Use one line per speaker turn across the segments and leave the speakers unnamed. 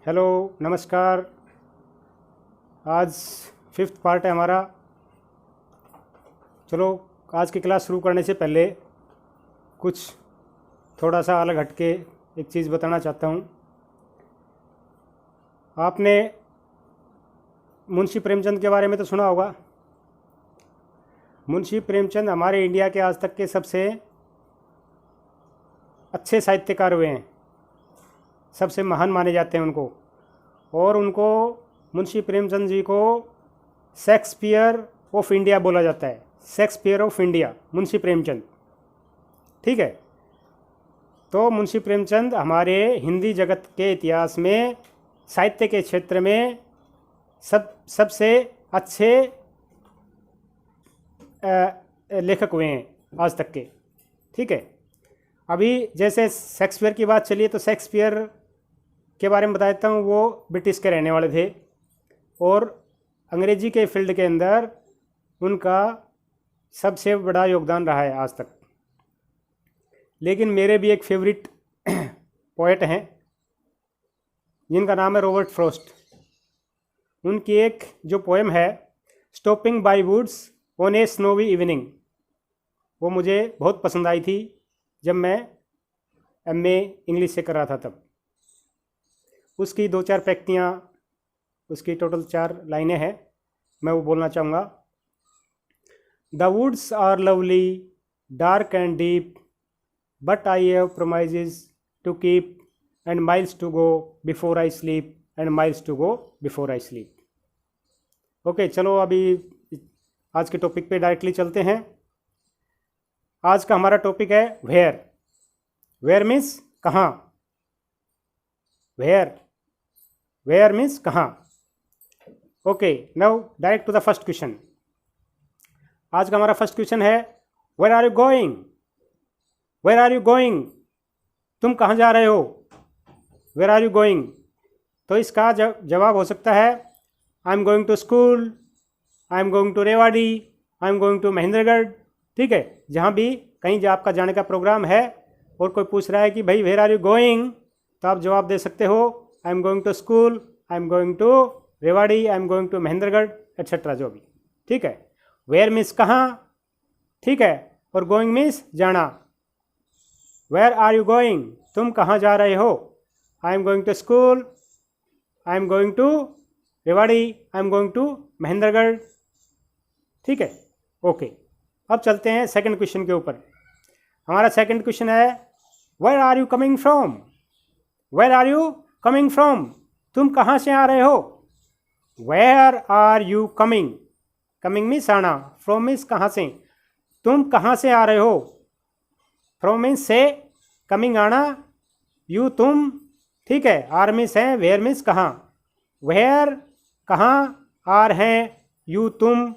Hello, नमस्कार। आज fifth part है हमारा। चलो, आज की क्लास शुरू करने से पहले कुछ थोड़ा सा अलग हटके एक चीज़ बताना चाहता हूँ। आपने मुंशी प्रेमचंद के बारे में तो सुना होगा। मुंशी प्रेमचंद हमारे इंडिया के आज तक के सबसे अच्छे साहित्यकार हुए हैं, सबसे महान माने जाते हैं उनको। और उनको, मुंशी प्रेमचंद जी को शेक्सपियर ऑफ इंडिया बोला जाता है। Shakespeare of India Munshi Premchand, ठीक है। तो मुंशी प्रेमचंद हमारे हिंदी जगत के इतिहास में, साहित्य के क्षेत्र में सबसे अच्छे लेखक हुए हैं आज तक के, ठीक है। अभी जैसे शेक्सपियर की बात चली है तो शेक्सपियर के बारे में बता देता हूँ। वो ब्रिटिश के रहने वाले थे और अंग्रेजी के फील्ड के अंदर उनका सबसे बड़ा योगदान रहा है आज तक। लेकिन मेरे भी एक फेवरेट पोएट हैं जिनका नाम है रॉबर्ट फ्रॉस्ट। उनकी एक जो पोएम है stopping by woods on a snowy evening, वो मुझे बहुत पसंद आई थी जब मैं एमए इंग्लिश से कर रहा था तब। उसकी दो चार पंक्तियाँ, उसकी टोटल 4 लाइनें हैं, मैं वो बोलना चाहूँगा। The woods are lovely, dark and deep, but I have promises to keep, and miles to go before I sleep, and miles to go before I sleep. Okay, चलो अभी आज के टॉपिक पे डायरेक्टली चलते हैं। आज का हमारा टॉपिक है वेयर। वेयर मीन्स कहाँ। वेयर मीन्स कहाँ। Okay, now direct to the first question. आज का हमारा फर्स्ट क्वेश्चन है where are you going. Where are you going, तुम कहाँ जा रहे हो। वेयर आर यू गोइंग, तो इसका जवाब हो सकता है I am going to school, I am going to Rewari, I am going to Mahendragarh, ठीक है। जहाँ भी कहीं जो आपका जाने का प्रोग्राम है और कोई पूछ रहा है कि भाई वेयर आर यू गोइंग, तो आप जवाब दे सकते हो I am going to school, I am going to Rewari, I am going to Mahendragarh, etcetera, जो भी, ठीक है। वेयर मीन्स कहाँ, ठीक है, और गोइंग मीन्स जाना। वेयर आर यू गोइंग, तुम कहाँ जा रहे हो। I am going to school, I am going to Rewari, I am going to Mahendragarh, ठीक है। ओके, अब चलते हैं सेकंड क्वेश्चन के ऊपर। हमारा सेकंड क्वेश्चन है where are you coming from. Where are you coming from, तुम कहाँ से आ रहे हो। Where are you coming, coming means आना, फ्रॉम मीन्स कहाँ से, तुम कहाँ से आ रहे हो। फ्रॉम मीन्स से, कमिंग आना, यू तुम, ठीक है। आर मीन्स है, वेयर मीन्स कहाँ। वेयर कहाँ, आर हैं, यू तुम,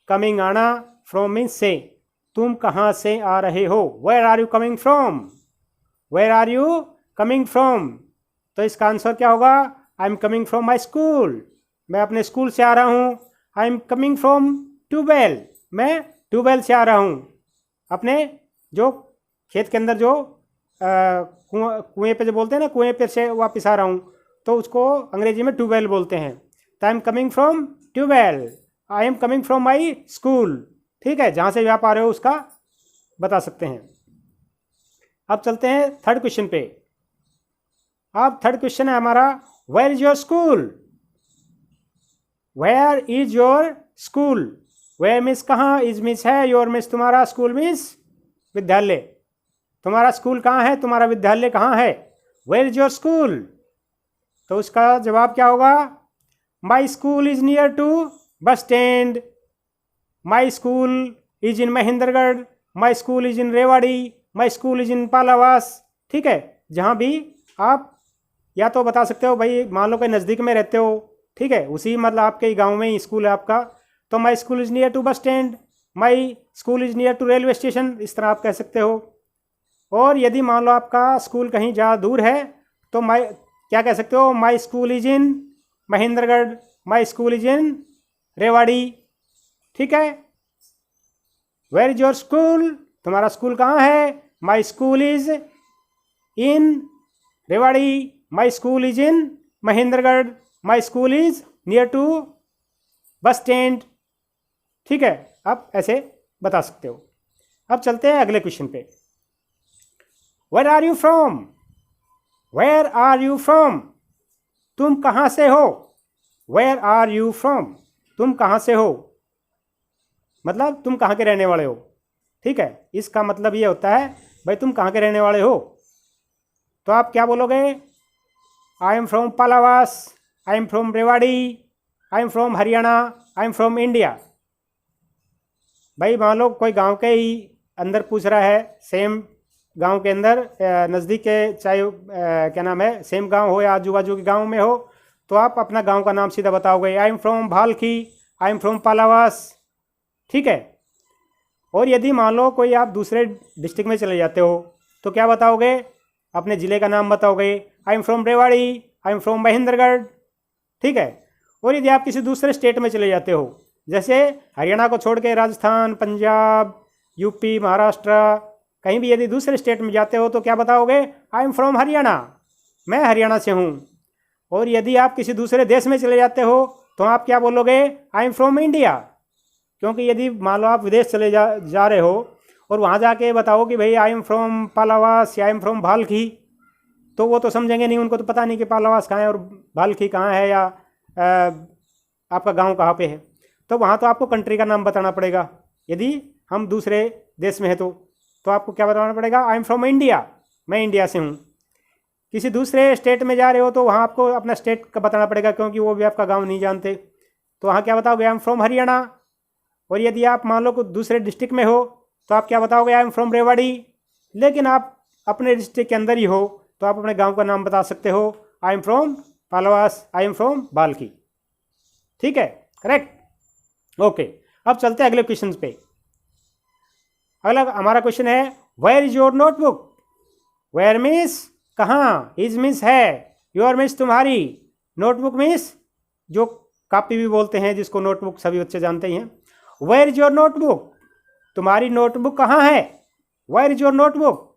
कमिंग आना, फ्रॉम मीन्स से, तुम कहाँ से आ रहे हो। Where are you coming from. Where are you coming from, तो इसका आंसर क्या होगा। I am coming from my school, मैं अपने स्कूल से आ रहा हूँ। I am coming from tubewell, मैं ट्यूबवेल से आ रहा हूँ। अपने जो खेत के अंदर जो कुएँ पे जो बोलते हैं ना, कुएँ पे से वापस आ रहा हूँ, तो उसको अंग्रेजी में ट्यूबवेल बोलते हैं। तो I am coming from tubewell, I am coming from my school, ठीक है। जहाँ से भी आप आ रहे हो उसका बता सकते हैं। अब चलते हैं थर्ड क्वेश्चन पे। अब थर्ड क्वेश्चन है हमारा where is your school. Where is your school, where means कहाँ, इज मीन्स है, योर मीन्स तुम्हारा, स्कूल मीन्स विद्यालय। तुम्हारा स्कूल कहाँ है, तुम्हारा विद्यालय कहाँ है। वेयर इज योर स्कूल, तो उसका जवाब क्या होगा। My school is near to bus stand, my school is in Mahendragarh, my school is in Rewari, my school is in Palawas, ठीक है। जहाँ भी आप या तो बता सकते हो भाई, मान लो कि नज़दीक में रहते हो, ठीक है, उसी मतलब आपके गांव में ही स्कूल है आपका, तो my school is near to bus stand, my school is near to railway station, इस तरह आप कह सकते हो। और यदि मान लो आपका स्कूल कहीं ज़्यादा दूर है तो माई क्या कह सकते हो, my school is in Mahendragarh, my school is in Rewari, ठीक है। वेयर इज योर स्कूल, तुम्हारा स्कूल कहाँ है। My school is in Rewari, my school is in Mahendragarh, my school is near to bus stand. ठीक है, आप ऐसे बता सकते हो। अब चलते हैं अगले क्वेश्चन पे। Where are you from, where are you from, तुम कहाँ से हो। वेयर आर यू फ्रॉम, तुम कहाँ से हो, मतलब तुम कहाँ के रहने वाले हो। ठीक है, इसका मतलब ये होता है भाई तुम कहाँ के रहने वाले हो। तो आप क्या बोलोगे, I am from Palawas, I am from Rewari, I am from Haryana, I am from India. भाई मान लो कोई गांव के ही अंदर पूछ रहा है, सेम गांव के अंदर नज़दीक के, चाहे क्या नाम है, सेम गांव हो या आजू बाजू के गांव में हो, तो आप अपना गांव का नाम सीधा बताओगे, I am from Bhalkhi, I am from Palawas. ठीक है, और यदि मान लो कोई आप दूसरे डिस्ट्रिक्ट में चले जाते हो तो क्या बताओगे, अपने ज़िले का नाम बताओगे, I am from Rewari, I am from Mahendragarh. ठीक है, और यदि आप किसी दूसरे स्टेट में चले जाते हो, जैसे हरियाणा को छोड़ के राजस्थान, पंजाब, यूपी, महाराष्ट्र, कहीं भी यदि दूसरे स्टेट में जाते हो तो क्या बताओगे, आई एम फ्रॉम हरियाणा, मैं हरियाणा से हूँ। और यदि आप किसी दूसरे देश में चले जाते हो तो आप क्या बोलोगे, आई एम फ्रॉम इंडिया। क्योंकि यदि मान लो आप विदेश चले जा रहे हो और वहाँ जाके बताओ कि भाई आई एम फ्रॉम पालावास या आई एम फ्रॉम भालखी, तो वो तो समझेंगे नहीं, उनको तो पता नहीं कि पालावास कहाँ है और भालखी कहाँ है, या आपका गांव कहाँ पे है। तो वहाँ तो आपको कंट्री का नाम बताना पड़ेगा। यदि हम दूसरे देश में है तो आपको क्या बताना पड़ेगा, आई एम फ्रॉम इंडिया, मैं इंडिया से हूँ। किसी दूसरे स्टेट में जा रहे हो तो वहाँ आपको अपना स्टेट का बताना पड़ेगा, क्योंकि वो भी आपका गाँव नहीं जानते। तो वहाँ क्या बताओगे, आई एम फ्रॉम हरियाणा। और यदि आप मान लो दूसरे डिस्ट्रिक्ट में हो तो आप क्या बताओगे, आई एम फ्रॉम रेवाड़ी। लेकिन आप अपने डिस्ट्रिक्ट के अंदर ही हो तो आप अपने गांव का नाम बता सकते हो, I am from Palawas, I am from Bhalkhi. ठीक है, करेक्ट। ओके, अब चलते हैं अगले क्वेश्चन पे। अगला हमारा क्वेश्चन है, where is your notebook. Where means कहाँ, इज मीन्स है, योर मीन्स तुम्हारी, नोटबुक मीन्स जो कॉपी भी बोलते हैं, जिसको नोटबुक सभी बच्चे जानते ही हैं। वेयर इज योर नोटबुक, तुम्हारी नोटबुक कहाँ है। वेयर इज योर नोटबुक,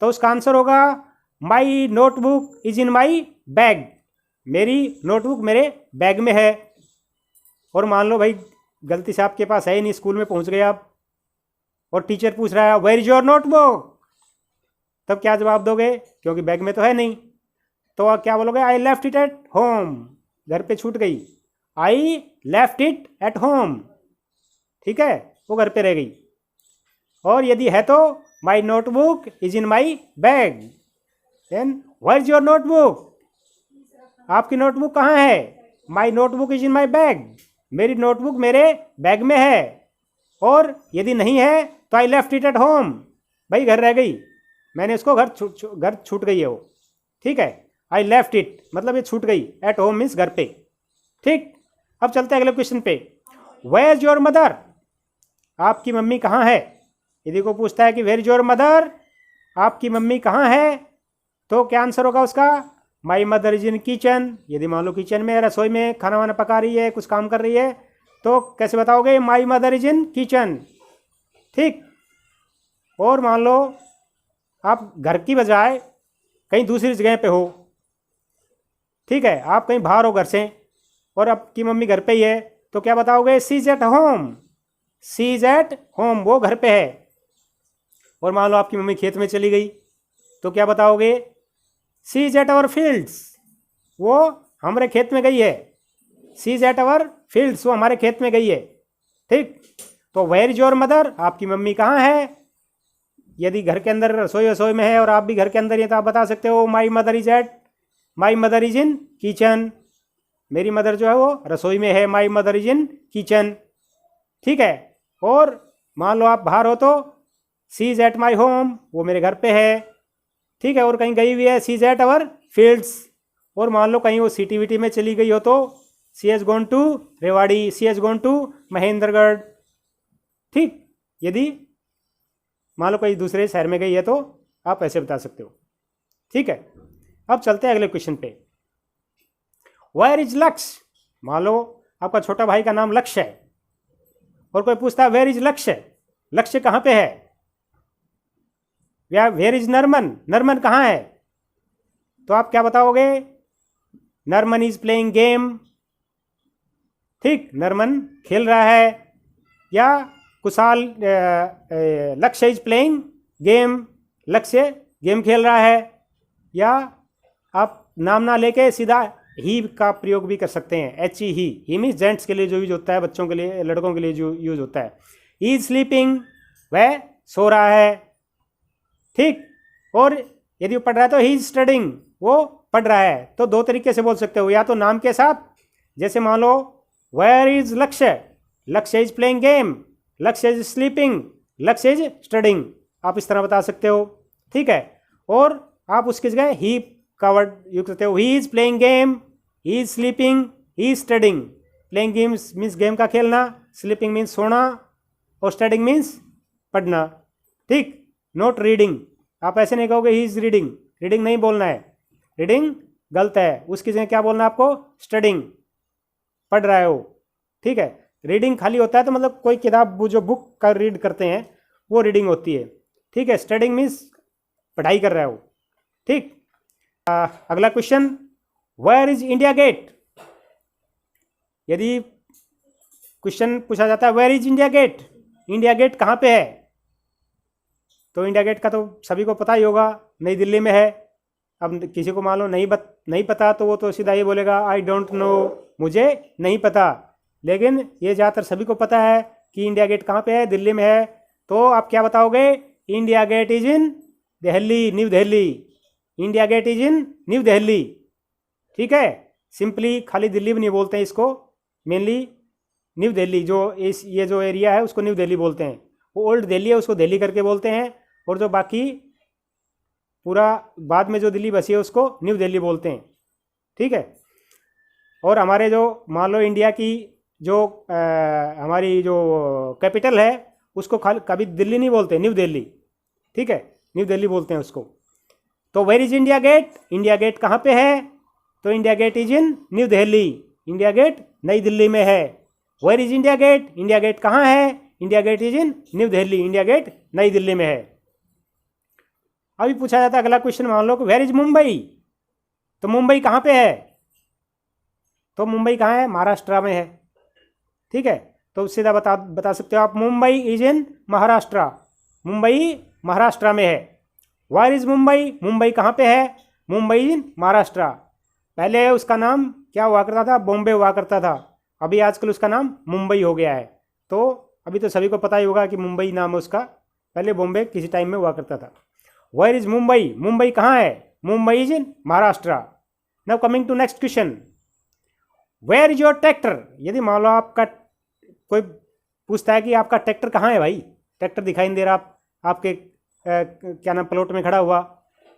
तो उसका आंसर होगा, माई notebook is in my bag, मेरी नोटबुक मेरे बैग में है। और मान लो भाई गलती से आपके पास है ही नहीं, स्कूल में पहुंच गए आप और टीचर पूछ रहा है वेयर इज योर नोटबुक, तब क्या जवाब दोगे, क्योंकि बैग में तो है नहीं। तो आप क्या बोलोगे, आई लेफ्ट इट एट होम, घर पे छूट गई, आई लेफ्ट इट एट होम। ठीक है, वो घर पे रह गई। और यदि है तो my notebook is in my bag. Then where is your notebook, आपकी नोटबुक कहाँ है, my notebook is in my bag, मेरी नोटबुक मेरे बैग में है। और यदि नहीं है तो I left it at home, भाई घर रह गई, मैंने इसको घर छूट गई है वो। ठीक है, आई लेफ्ट इट मतलब ये छूट गई, एट होम मीन्स घर पे। ठीक, अब चलते हैं अगले क्वेश्चन पे। वेयर इज योर मदर, आपकी मम्मी कहाँ है। यदि को पूछता है कि वेयर इज योर मदर, आपकी मम्मी कहाँ है, तो क्या आंसर होगा उसका, माई मदर इज इन किचन। यदि मान लो किचन में, रसोई में खाना वाना पका रही है, कुछ काम कर रही है, तो कैसे बताओगे, माई मदर इज इन किचन। ठीक, और मान लो आप घर की बजाय कहीं दूसरी जगह पे हो, ठीक है, आप कहीं बाहर हो घर से और आपकी मम्मी घर पे ही है, तो क्या बताओगे, she is at home, she is at home, वो घर पे है। और मान लो आपकी मम्मी खेत में चली गई तो क्या बताओगे, she is eight our fields, वो हमारे खेत में गई है, सी इज एट आवर फील्ड्स, वो हमारे खेत में गई है। ठीक, तो वेयर इज योर मदर, आपकी मम्मी कहाँ है। यदि घर के अंदर रसोई में है और आप भी घर के अंदर ही, तो आप बता सकते हो my mother is at, my mother is in kitchen, मेरी मदर जो है वो रसोई में है, my mother is in kitchen. ठीक है, और मान लो आप बाहर हो तो she is at my home, वो मेरे घर पे है। ठीक है, और कहीं गई हुई है, सी इज एट आवर फील्ड्स। और मान लो कहीं वो सिटी विटी में चली गई हो तो she has gone to Rewari, she has gone to Mahendragarh. ठीक, यदि मान लो कोई दूसरे शहर में गई है तो आप ऐसे बता सकते हो। ठीक है, अब चलते हैं अगले क्वेश्चन पे। वेयर इज लक्ष्य, मान लो आपका छोटा भाई का नाम लक्ष्य है और कोई पूछता है वेयर इज लक्ष्य, लक्ष्य कहाँ पे है। वेयर इज नरमन, नरमन कहाँ है, तो आप क्या बताओगे, नरमन इज प्लेइंग गेम, ठीक, नरमन खेल रहा है। या कुशाल लक्ष्य इज प्लेइंग गेम, लक्ष्य गेम खेल रहा है। या आप नाम ना लेके सीधा ही का प्रयोग भी कर सकते हैं, एच ही मीन्स जेंट्स के लिए जो यूज होता है, बच्चों के लिए, लड़कों के लिए जो यूज होता है। ही इज स्लीपिंग, वह सो रहा है, ठीक। और यदि वो पढ़ रहा है तो ही इज स्टडिंग, वो पढ़ रहा है। तो दो तरीके से बोल सकते हो, या तो नाम के साथ, जैसे मान लो वेयर इज लक्ष्य, लक्ष्य इज प्लेइंग गेम, लक्ष्य इज स्लीपिंग, लक्ष्य इज स्टडिंग, आप इस तरह बता सकते हो, ठीक है। और आप उसकी जगह ही का वर्ड यूज करते हो, he is playing game, he is sleeping, he is studying. Playing games means game का खेलना, स्लीपिंग मीन्स सोना, और स्टडिंग मीन्स पढ़ना, ठीक। नोट रीडिंग, आप ऐसे नहीं कहोगे ही इज रीडिंग, रीडिंग नहीं बोलना है, रीडिंग गलत है, उसकी जगह क्या बोलना है आपको, स्टडिंग, पढ़ रहा है वो, ठीक है। रीडिंग खाली होता है तो मतलब कोई किताब, वो जो बुक का रीड करते हैं वो रीडिंग होती है, ठीक है। स्टडिंग मीन्स पढ़ाई कर रहा है वो, ठीक। अगला question, where is India Gate. यदि क्वेश्चन पूछा जाता है where is India Gate, India Gate कहाँ पे है, तो इंडिया गेट का तो सभी को पता ही होगा, नई दिल्ली में है। अब किसी को मान लो नहीं पता, तो वो तो सीधा ये बोलेगा आई डोंट नो, मुझे नहीं पता। लेकिन ये ज़्यादातर सभी को पता है कि इंडिया गेट कहाँ पे है, दिल्ली में है। तो आप क्या बताओगे, India Gate is in Delhi, New Delhi, India Gate is in New Delhi, ठीक है। सिंपली खाली दिल्ली भी नहीं बोलते हैं इसको, मेनली न्यू दिल्ली, जो ये जो एरिया है उसको न्यू दिल्ली बोलते हैं। वो ओल्ड दिल्ली है, उसको दिल्ली करके बोलते हैं, और जो बाकी पूरा बाद में जो दिल्ली बसी है उसको न्यू दिल्ली बोलते हैं, ठीक है। और हमारे जो मान लो इंडिया की जो हमारी जो कैपिटल है उसको खाली कभी दिल्ली नहीं बोलते, न्यू दिल्ली, ठीक है, न्यू दिल्ली बोलते हैं उसको। तो where is India Gate, India Gate कहाँ पे है, तो India Gate is in New Delhi, India Gate Nai Delhi में है। Where is India Gate, India Gate कहाँ है, India Gate is in New Delhi, India Gate Nai Delhi में है। अभी पूछा जाता है अगला क्वेश्चन, मान लो कि वेयर इज मुंबई, तो मुंबई कहाँ पे है, तो मुंबई कहाँ है, महाराष्ट्र में है, ठीक है। तो सीधा बता सकते हो आप, मुंबई इज इन महाराष्ट्र, मुंबई महाराष्ट्र में है। वेयर इज मुंबई, मुंबई कहाँ पे है, मुंबई इन महाराष्ट्र। पहले उसका नाम क्या हुआ करता था, बॉम्बे हुआ करता था, अभी आजकल उसका नाम मुंबई हो गया है। तो अभी तो सभी को पता ही होगा कि मुंबई नाम है उसका, पहले बॉम्बे किसी टाइम में हुआ करता था। वेयर इज मुंबई, मुंबई कहाँ है, Mumbai is in Maharashtra. Now coming to next question, where is your tractor. यदि मान लो आपका कोई पूछता है कि आपका ट्रैक्टर कहाँ है भाई, ट्रैक्टर दिखाई नहीं दे रहा आपके क्या नाम प्लॉट में खड़ा हुआ,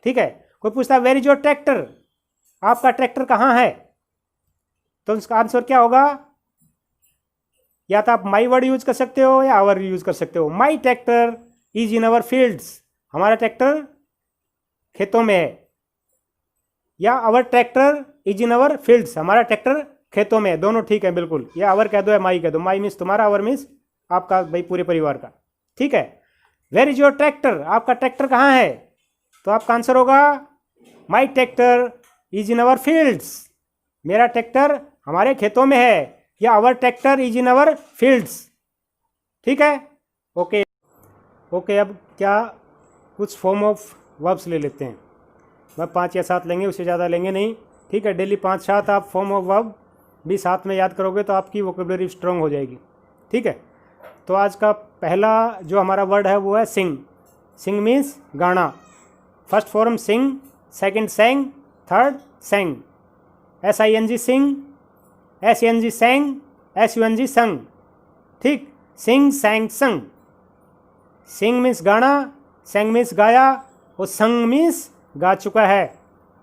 ठीक है। कोई पूछता है वेयर इज योर ट्रैक्टर, आपका ट्रैक्टर कहाँ है, तो उसका आंसर क्या होगा, या तो आप माई वर्ड यूज कर सकते हो या आवर यूज कर सकते हो। My tractor is in our fields, हमारा ट्रैक्टर खेतों में है। या our tractor is in our fields, हमारा ट्रैक्टर खेतों में है, दोनों ठीक है बिल्कुल। या आवर कह दो या माई कह दो, माई मीन्स तुम्हारा, आवर मीन्स आपका भाई पूरे परिवार का, ठीक है। वेयर इज योर ट्रैक्टर, आपका ट्रैक्टर कहाँ है, तो आपका आंसर होगा my tractor is in our fields, मेरा ट्रैक्टर हमारे खेतों में है। या our tractor is in our fields, ठीक है। ओके ओके, अब क्या कुछ फॉर्म ऑफ वर्ब्स ले लेते हैं, वह 5 या 7 लेंगे, उससे ज़्यादा लेंगे नहीं, ठीक है। डेली 5-7 आप फॉर्म ऑफ वर्ब भी साथ में याद करोगे तो आपकी वोकेबलरी स्ट्रांग हो जाएगी, ठीक है। तो आज का पहला जो हमारा वर्ड है वो है सिंग। सिंग मीन्स गाना, फर्स्ट फॉर्म सिंग, second Seng, third Seng. SING सिंग, SENG सेंग, SUNG संग, ठीक। सिंग सैंग संग। सिंग मीन्स गाना, सेंग मीन्स गाया, और संग मीन्स गा चुका है,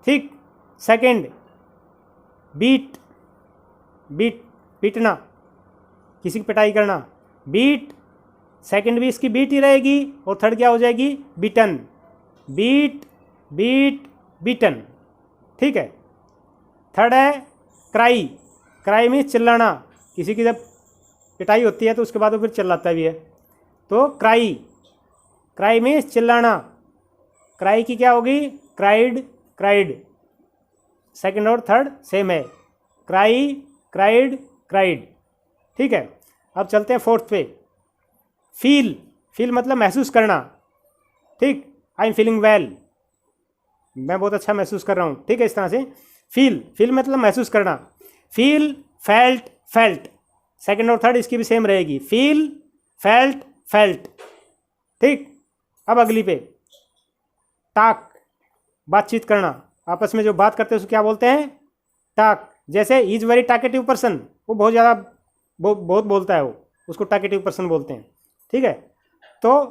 ठीक। सेकंड बीट, बीट पीटना, किसी की पिटाई करना, बीट, सेकंड भी इसकी बीट ही रहेगी, और थर्ड क्या हो जाएगी, बीटन, बीट बीट बीटन, ठीक है। थर्ड है क्राई, क्राई मीन्स चिल्लाना, किसी की जब पिटाई होती है तो उसके बाद वो फिर चिल्लाता भी है, तो क्राई, क्राई मीन्स चिल्लाना। क्राई की क्या होगी, क्राइड, क्राइड। सेकंड और थर्ड सेम है, क्राई, क्राइड, क्राइड। ठीक है, अब चलते हैं फोर्थ पे। फील, फील मतलब महसूस करना। ठीक, आई एम फीलिंग वेल, मैं बहुत अच्छा महसूस कर रहा हूँ। ठीक है, इस तरह से फील, फील मतलब महसूस करना। फील, फेल्ट, फेल्ट, सेकंड और थर्ड इसकी भी सेम रहेगी, फील, फेल्ट, फेल्ट। ठीक, अब अगली पे, टाक, बातचीत करना, आपस में जो बात करते हैं उसको क्या बोलते हैं, टाक। जैसे इज वेरी टाकेटिव पर्सन, वो बहुत ज़्यादा बहुत बोलता है, वो उसको टाकेटिव पर्सन बोलते हैं। ठीक है, तो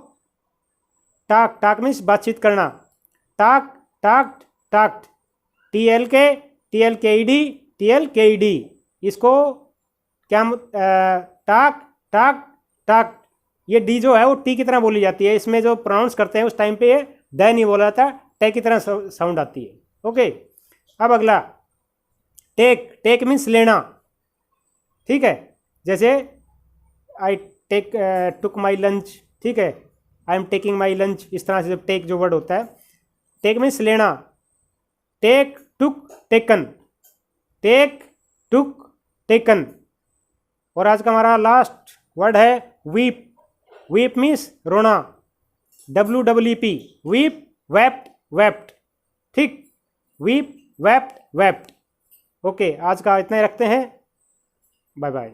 टाक, टाक मीन्स बातचीट करना। टाक, टाक्ट, टाक्ट, TLK, TLKED, इसको क्या टाक, टाक, टाक, ये डी जो है वो टी की तरह बोली जाती है। इसमें जो प्रोनाउंस करते हैं उस टाइम पे ये ड नहीं बोला जाता, टे की तरह साउंड आती है। ओके, अब अगला, टेक, टेक मीन्स लेना। ठीक है, जैसे I take, took my lunch. ठीक है, I am taking my lunch, इस तरह से जब टेक जो वर्ड होता है, टेक मीन्स लेना। टेक, टुक, टेकन, टेक, टुक, टेकन। और आज का हमारा लास्ट वर्ड है वीप, वीप मीन्स रोना, WEEP, वीप, वेप्ट, वेप्ट। ठीक, वीप, वेप्ट, वेप्ट। ओके, आज का इतना ही रखते हैं, बाय बाय।